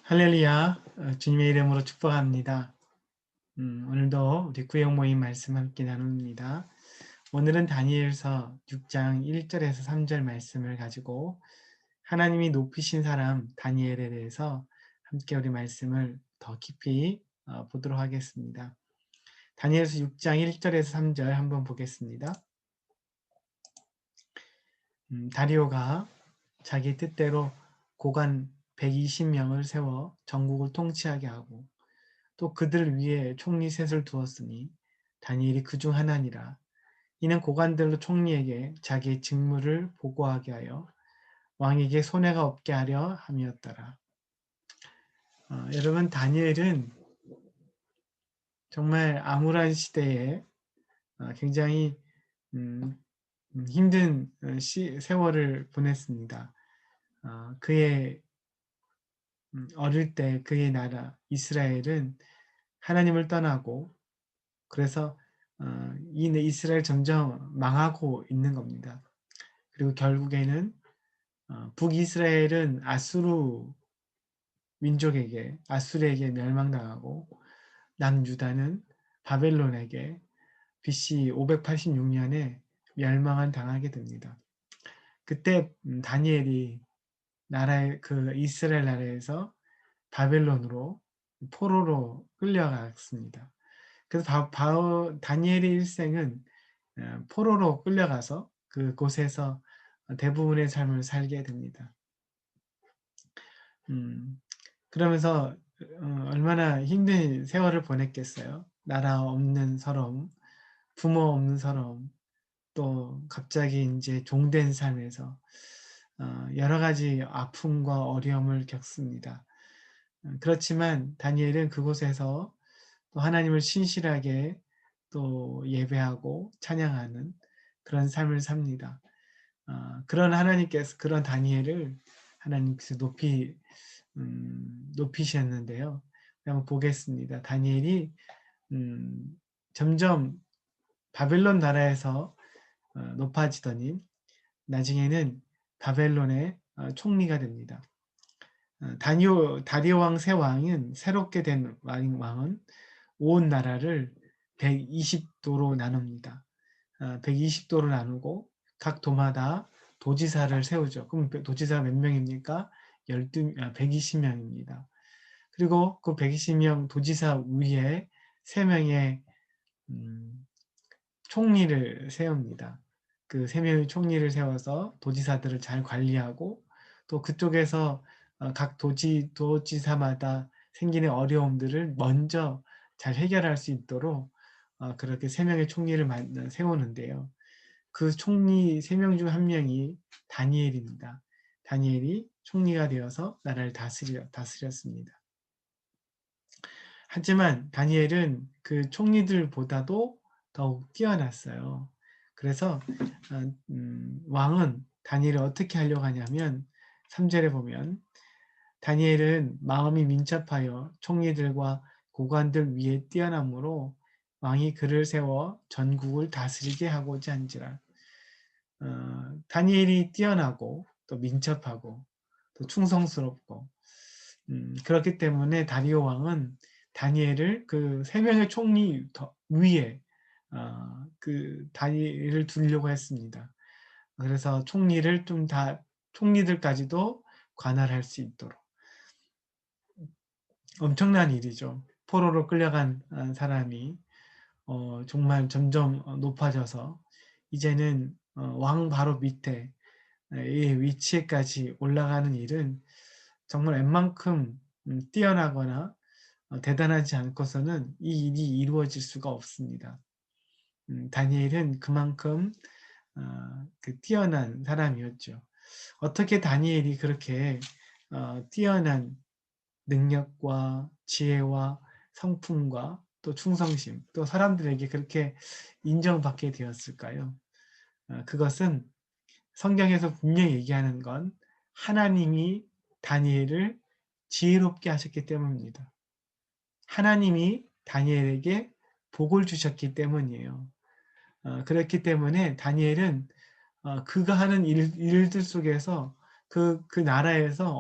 할렐루야, 주님의 이름으로 축복합니다. 오늘도 우리 구역 모임 말씀 함께 나눕니다. 오늘은 다니엘서 6장 1절에서 3절 말씀을 가지고 하나님이 높이신 사람 다니엘에 대해서 함께 우리 말씀을 더 깊이 보도록 하겠습니다. 다니엘서 6장 1절에서 3절 한번 보겠습니다. 다리오가 자기 뜻대로 고관 120명을 세워 전국을 통치하게 하고 또 그들 위에 총리 셋을 두었으니 다니엘이 그중 하나니라. 이는 고관들로 총리에게 자기의 직무를 보고하게 하여 왕에게 손해가 없게 하려 함이었더라. 여러분, 다니엘은 정말 암울한 시대에 굉장히 힘든 세월을 보냈습니다. 그의 어릴 때 그의 나라 이스라엘은 하나님을 떠나고 그래서 이 이스라엘 점점 망하고 있는 겁니다. 그리고 결국에는 북이스라엘은 아수르에게 멸망당하고 남유다는 바벨론에게 BC 586년에 멸망을 당하게 됩니다. 그때 다니엘이 이스라엘 나라에서 바벨론으로 포로로 끌려갔습니다. 그래서 다니엘의 일생은 포로로 끌려가서 그곳에서 대부분의 삶을 살게 됩니다. 그러면서 얼마나 힘든 세월을 보냈겠어요. 나라 없는 서러움, 부모 없는 서러움, 또 갑자기 이제 종된 삶에서 여러 가지 아픔과 어려움을 겪습니다. 그렇지만 다니엘은 그곳에서 또 하나님을 신실하게 또 예배하고 찬양하는 그런 삶을 삽니다. 그런 다니엘을 하나님께서 높이셨는데요. 한번 보겠습니다. 다니엘이 점점 바벨론 나라에서 높아지더니 나중에는 바벨론의 총리가 됩니다. 다리오 왕 새 왕은 새롭게 된 왕은 온 나라를 120도로 나눕니다. 120도로 나누고 각 도마다 도지사를 세우죠. 그럼 도지사가 몇 명입니까? 120명입니다. 그리고 그 120명 도지사 위에 3명의 총리를 세웁니다. 그 3명의 총리를 세워서 도지사들을 잘 관리하고 또 그쪽에서 각 도지사마다 생기는 어려움들을 먼저 잘 해결할 수 있도록 그렇게 3명의 총리를 세우는데요. 그 총리 3명 중 1명이 다니엘입니다. 다니엘이 총리가 되어서 나라를 다스렸습니다. 하지만 다니엘은 그 총리들보다도 더욱 뛰어났어요. 그래서 왕은 다니엘을 어떻게 하려고 하냐면 3절에 보면 다니엘은 마음이 민첩하여 총리들과 고관들 위에 뛰어남으로 왕이 그를 세워 전국을 다스리게 하고자 한지라. 다니엘이 뛰어나고 또 민첩하고 또 충성스럽고 그렇기 때문에 다리오 왕은 다니엘을 그 3명의 총리 위에 그 다니엘을 두려고 했습니다. 그래서 총리들까지도 관할할 수 있도록 엄청난 일이죠. 포로로 끌려간 사람이 정말 점점 높아져서 이제는 왕 바로 밑에 이 위치에까지 올라가는 일은 정말 웬만큼 뛰어나거나 대단하지 않고서는 이 일이 이루어질 수가 없습니다. 다니엘은 그만큼 뛰어난 사람이었죠. 어떻게 다니엘이 그렇게 뛰어난 능력과 지혜와 성품과 또 충성심, 또 사람들에게 그렇게 인정받게 되었을까요? 그것은 성경에서 분명히 얘기하는 건 하나님이 다니엘을 지혜롭게 하셨기 때문입니다. 하나님이 다니엘에게 복을 주셨기 때문이에요. 그렇기 때문에 다니엘은 그가 하는 일들 속에서 그 나라에서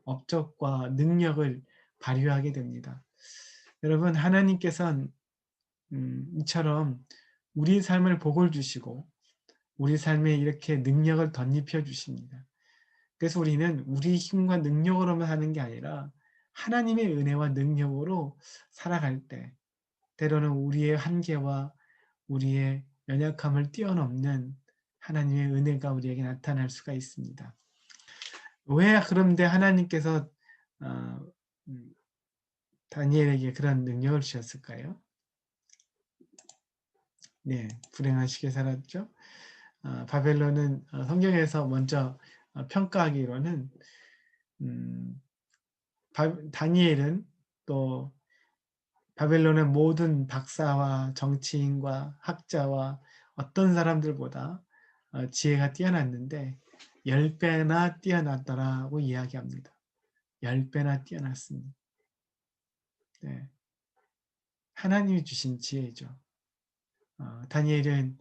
업적과 능력을 발휘하게 됩니다. 여러분, 하나님께서는 이처럼 우리 삶을 복을 주시고 우리 삶에 이렇게 능력을 덧입혀 주십니다. 그래서 우리는 우리 힘과 능력으로만 하는 게 아니라 하나님의 은혜와 능력으로 살아갈 때 때로는 우리의 한계와 우리의 연약함을 뛰어넘는 하나님의 은혜가 우리에게 나타날 수가 있습니다. 왜 그런데 하나님께서 어, 음, 다니엘에게 그런 능력을 주셨을까요? 네, 불행하시게 살았죠. 바벨론은 성경에서 먼저 평가하기로는 음, 다니엘은 또 바벨론의 모든 박사와 정치인과 학자와 어떤 사람들보다 지혜가 뛰어났는데 10배나 뛰어났더라고 이야기합니다. 10배나 뛰어났습니다. 네. 하나님이 주신 지혜죠. 다니엘은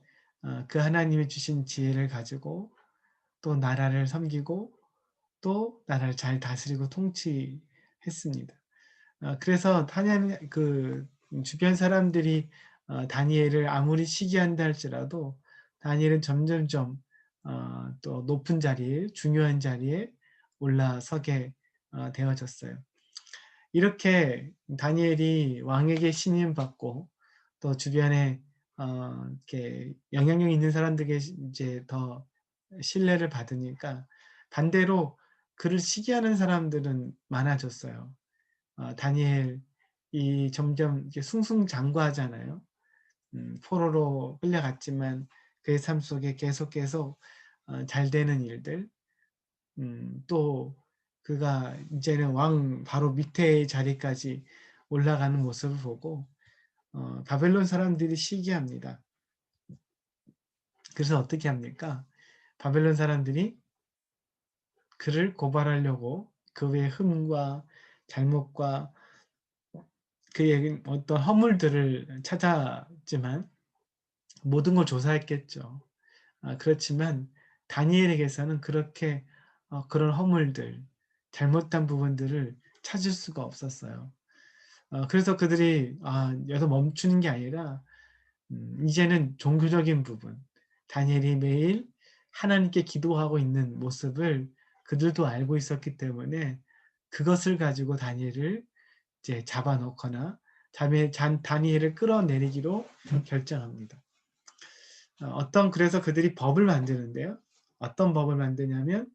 그 하나님이 주신 지혜를 가지고 또 나라를 섬기고 또 나라를 잘 다스리고 통치했습니다. 그래서 다니엘 그 주변 사람들이 다니엘을 아무리 시기한다 할지라도 다니엘은 점점점 또 높은 자리에 중요한 자리에 올라서게 되어졌어요. 이렇게 다니엘이 왕에게 신임 받고 또 주변에 이렇게 영향력 있는 사람들에게 이제 더 신뢰를 받으니까 반대로 그를 시기하는 사람들은 많아졌어요. 다니엘이 점점 이렇게 승승장구하잖아요. 포로로 끌려갔지만 그의 삶 속에 계속 잘 되는 일들, 또 그가 이제는 왕 바로 밑에 자리까지 올라가는 모습을 보고 바벨론 사람들이 시기합니다. 그래서 어떻게 합니까? 바벨론 사람들이 그를 고발하려고 그의 흠과 잘못과 그의 어떤 허물들을 찾았지만 모든 걸 조사했겠죠. 그렇지만 다니엘에게서는 그렇게 그런 허물들, 잘못한 부분들을 찾을 수가 없었어요. 그래서 그들이 여기서 멈추는 게 아니라 이제는 종교적인 부분, 다니엘이 매일 하나님께 기도하고 있는 모습을 그들도 알고 있었기 때문에 그것을 가지고 다니엘을 이제 잡아놓거나 다니엘을 끌어내리기로 결정합니다. 그래서 그들이 법을 만드는데요. 어떤 법을 만드냐면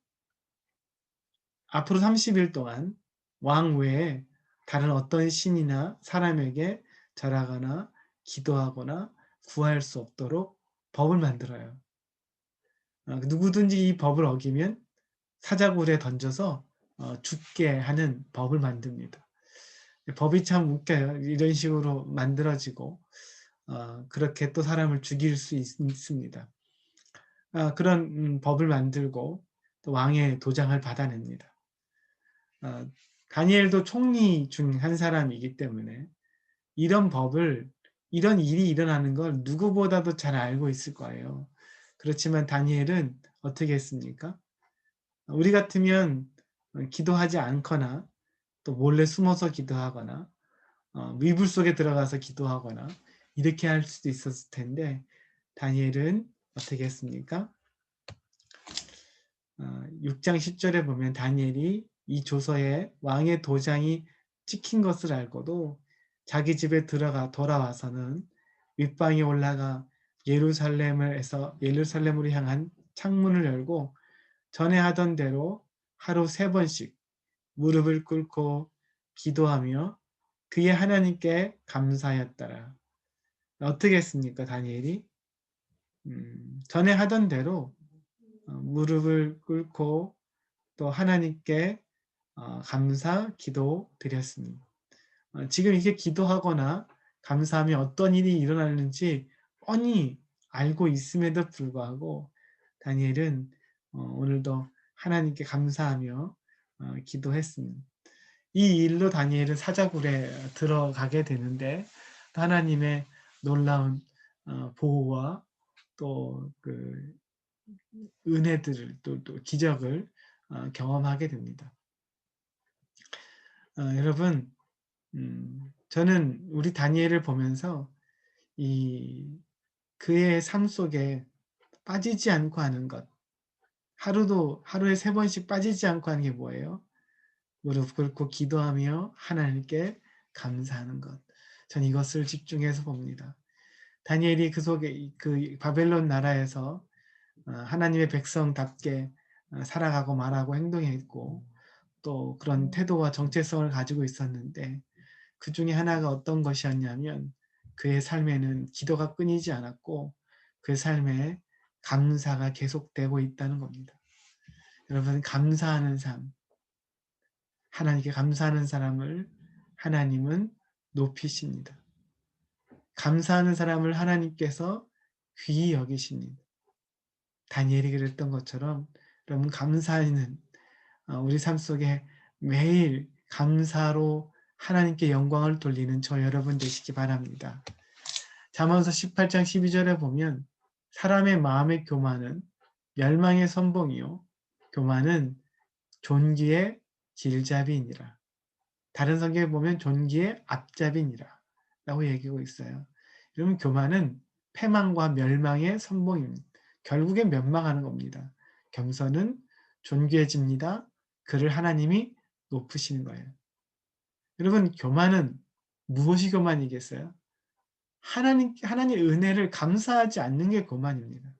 앞으로 30일 동안 왕 외에 다른 어떤 신이나 사람에게 절하거나 기도하거나 구할 수 없도록 법을 만들어요. 누구든지 이 법을 어기면 사자굴에 던져서 죽게 하는 법을 만듭니다. 법이 참 웃겨요. 이런 식으로 만들어지고 그렇게 또 사람을 죽일 수 있습니다. 그런 법을 만들고 또 왕의 도장을 받아냅니다. 다니엘도 총리 중 한 사람이기 때문에 이런 일이 일어나는 걸 누구보다도 잘 알고 있을 거예요. 그렇지만 다니엘은 어떻게 했습니까? 우리 같으면 기도하지 않거나 또 몰래 숨어서 기도하거나 이불 속에 들어가서 기도하거나 이렇게 할 수도 있었을 텐데 다니엘은 어떻게 했습니까? 6장 10절에 보면 다니엘이 이 조서에 왕의 도장이 찍힌 것을 알고도 자기 집에 돌아와서는 윗방에 올라가 예루살렘으로 향한 창문을 열고 전에 하던 대로 하루 3번씩 무릎을 꿇고 기도하며 그의 하나님께 감사하였더라. 어떻게 했습니까, 다니엘이? 전에 하던 대로 무릎을 꿇고 또 하나님께 감사 기도 드렸습니다. 지금 이렇게 기도하거나 감사하면 어떤 일이 일어나는지 뻔히 알고 있음에도 불구하고 다니엘은 오늘도 하나님께 감사하며 기도했습니다. 이 일로 다니엘은 사자굴에 들어가게 되는데 하나님의 놀라운 보호와 또 그 은혜들을 또 기적을 경험하게 됩니다. 여러분, 저는 우리 다니엘을 보면서 이 그의 삶 속에 빠지지 않고 하는 것, 하루에 3번씩 빠지지 않고 하는 게 뭐예요? 무릎 꿇고 기도하며 하나님께 감사하는 것. 전 이것을 집중해서 봅니다. 다니엘이 그 속에 그 바벨론 나라에서 하나님의 백성답게 살아가고 말하고 행동했고 또 그런 태도와 정체성을 가지고 있었는데 그 중에 하나가 어떤 것이었냐면 그의 삶에는 기도가 끊이지 않았고 그의 삶에 감사가 계속되고 있다는 겁니다. 여러분, 감사하는 삶, 하나님께 감사하는 사람을 하나님은 높이십니다. 감사하는 사람을 하나님께서 귀히 여기십니다. 다니엘이 그랬던 것처럼 여러분, 감사하는 우리 삶 속에 매일 감사로 하나님께 영광을 돌리는 저 여러분 되시기 바랍니다. 잠언서 18장 12절에 보면 사람의 마음의 교만은 멸망의 선봉이요 교만은 존귀의 길잡이니라. 다른 성경에 보면 존귀의 앞잡이니라 라고 얘기하고 있어요. 여러분, 교만은 패망과 멸망의 선봉입니다. 결국엔 멸망하는 겁니다. 겸손은 존귀해집니다. 그를 하나님이 높으시는 거예요. 여러분, 교만은 무엇이 교만이겠어요? 하나님 은혜를 감사하지 않는 게 교만입니다.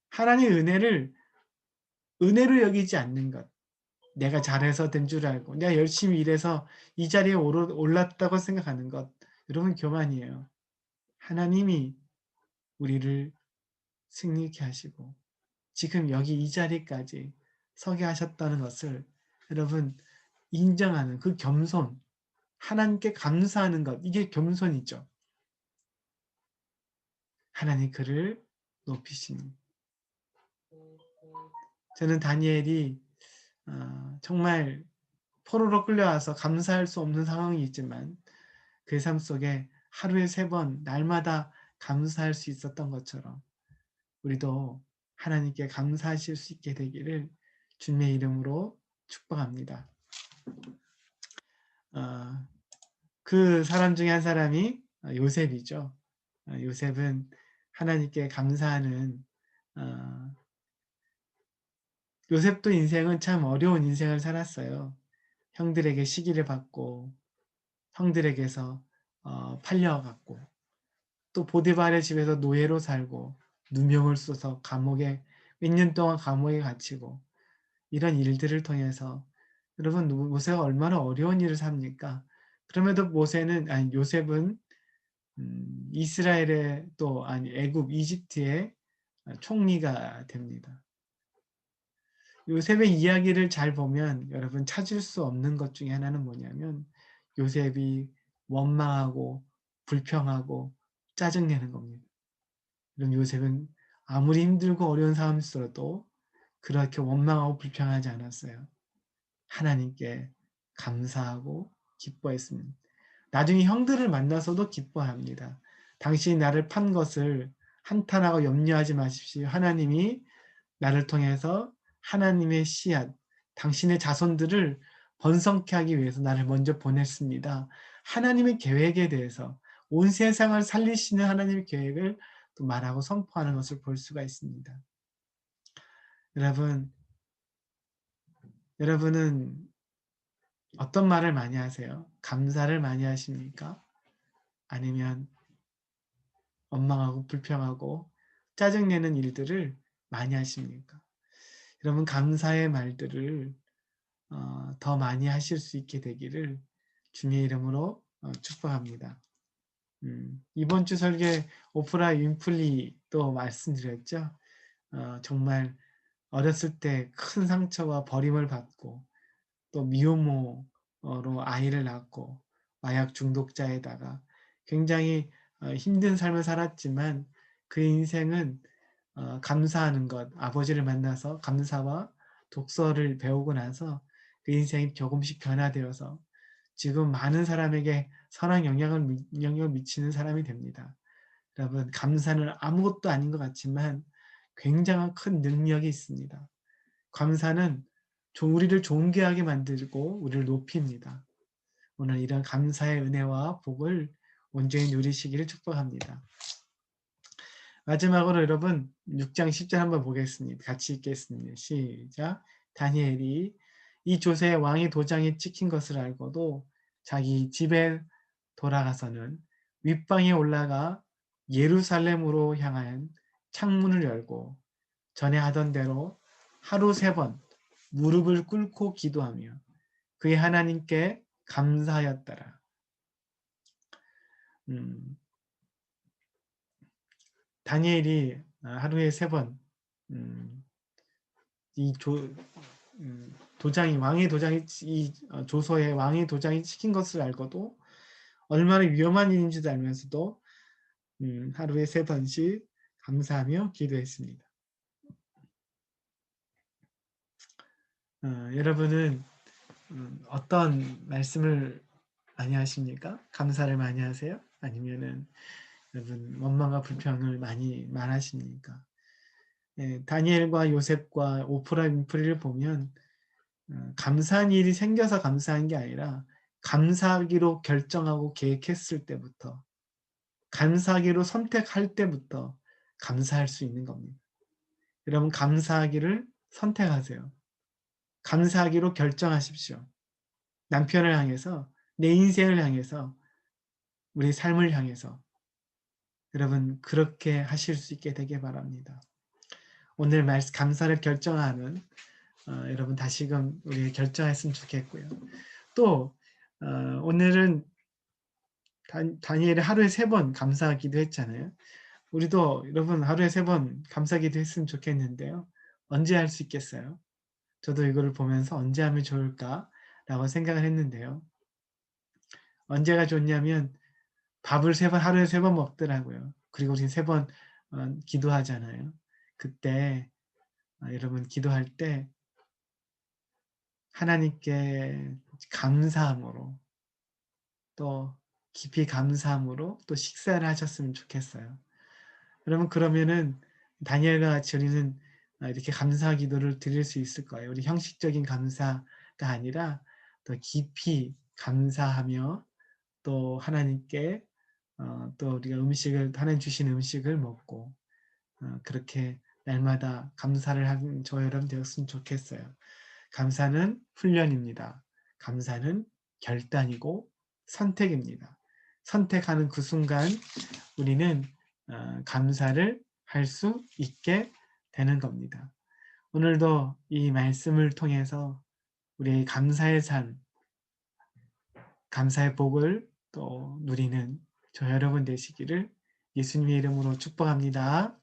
하나님 은혜로 여기지 않는 것. 내가 잘해서 된 줄 알고 내가 열심히 일해서 이 자리에 올랐다고 생각하는 것. 여러분, 교만이에요. 하나님이 우리를 승리케 하시고 지금 여기 이 자리까지 서게 하셨다는 것을 여러분 인정하는 그 겸손, 하나님께 감사하는 것, 이게 겸손이죠. 하나님 그를 높이시는. 저는 다니엘이 정말 포로로 끌려와서 감사할 수 없는 상황이 있지만 그 삶 속에 하루에 3번 날마다 감사할 수 있었던 것처럼 우리도 하나님께 감사하실 수 있게 되기를 주님의 이름으로 축복합니다. 그 사람 중에 한 사람이 요셉이죠. 요셉은 하나님께 감사하는 요셉도 인생은 참 어려운 인생을 살았어요. 형들에게 시기를 받고 형들에게서 팔려갔고 또 보디발의 집에서 노예로 살고 누명을 써서 감옥에 몇 년 동안 감옥에 갇히고 이런 일들을 통해서 여러분 모세가 얼마나 어려운 일을 삽니까? 그럼에도 요셉은 이스라엘의 또 아니 애굽 이집트의 총리가 됩니다. 요셉의 이야기를 잘 보면 여러분 찾을 수 없는 것 중에 하나는 뭐냐면 요셉이 원망하고 불평하고 짜증내는 겁니다. 그럼 요셉은 아무리 힘들고 어려운 상황이 있어도 그렇게 원망하고 불평하지 않았어요. 하나님께 감사하고 기뻐했습니다. 나중에 형들을 만나서도 기뻐합니다. 당신이 나를 판 것을 한탄하고 염려하지 마십시오. 하나님이 나를 통해서 하나님의 씨앗, 당신의 자손들을 번성케 하기 위해서 나를 먼저 보냈습니다. 하나님의 계획에 대해서 온 세상을 살리시는 하나님의 계획을 또 말하고 선포하는 것을 볼 수가 있습니다. 여러분은 어떤 말을 많이 하세요? 감사를 많이 하십니까? 아니면 원망하고 불평하고 짜증내는 일들을 많이 하십니까? 여러분, 감사의 말들을 더 많이 하실 수 있게 되기를 주님의 이름으로 축복합니다. 이번 주 설계 오프라 윈플리 또 말씀드렸죠. 정말 어렸을 때 큰 상처와 버림을 받고 또 미혼모로 아이를 낳고 마약 중독자에다가 굉장히 힘든 삶을 살았지만 그 인생은 감사하는 것, 아버지를 만나서 감사와 독서를 배우고 나서 그 인생이 조금씩 변화되어서 지금 많은 사람에게 선한 영향을 미치는 사람이 됩니다. 여러분, 감사는 아무것도 아닌 것 같지만 굉장한 큰 능력이 있습니다. 감사는 우리를 존귀하게 만들고 우리를 높입니다. 오늘 이런 감사의 은혜와 복을 온전히 누리시기를 축복합니다. 마지막으로 여러분 6장 10절 한번 보겠습니다. 같이 읽겠습니다. 시작. 다니엘이 이 조세의 왕이 도장에 찍힌 것을 알고도 자기 집에 돌아가서는 윗방에 올라가 예루살렘으로 향한 창문을 열고 전에 하던 대로 하루 3번 무릎을 꿇고 기도하며 그의 하나님께 감사하였더라. 다니엘이 하루에 3번 이 도장이 왕의 도장이 이 조서에 왕의 도장이 찍힌 것을 알고도 얼마나 위험한 일인지도 알면서도 하루에 3번씩 감사하며 기도했습니다. 여러분은 어떤 말씀을 많이 하십니까? 감사를 많이 하세요? 아니면은 여러분 원망과 불평을 많이 말하십니까? 네, 다니엘과 요셉과 오프라 윈프리를 보면 감사한 일이 생겨서 감사한 게 아니라 감사하기로 결정하고 계획했을 때부터 감사하기로 선택할 때부터 감사할 수 있는 겁니다. 여러분 감사하기를 선택하세요. 감사하기로 결정하십시오. 남편을 향해서 내 인생을 향해서 우리 삶을 향해서 여러분 그렇게 하실 수 있게 되길 바랍니다. 오늘 말씀 감사를 결정하는 여러분 다시금 우리 결정했으면 좋겠고요. 또 오늘은 다니엘이 하루에 3번 감사하기도 했잖아요. 우리도 여러분 하루에 3번 감사기도 했으면 좋겠는데요. 언제 할 수 있겠어요? 저도 이거를 보면서 언제 하면 좋을까라고 생각을 했는데요. 언제가 좋냐면 밥을 하루에 3번 먹더라고요. 그리고 우리 3번 기도하잖아요. 그때 여러분 기도할 때 하나님께 감사함으로 또 깊이 감사함으로 또 식사를 하셨으면 좋겠어요. 여러분 그러면은 다니엘과 같이 우리는 이렇게 감사 기도를 드릴 수 있을 거예요. 우리 형식적인 감사가 아니라 더 깊이 감사하며 또 하나님께 또 우리가 하나님 주신 음식을 먹고 그렇게 날마다 감사를 하는 저 여러분 되었으면 좋겠어요. 감사는 훈련입니다. 감사는 결단이고 선택입니다. 선택하는 그 순간 우리는 감사를 할 수 있게 되는 겁니다. 오늘도 이 말씀을 통해서 우리의 감사의 삶, 감사의 복을 또 누리는 저 여러분 되시기를 예수님의 이름으로 축복합니다.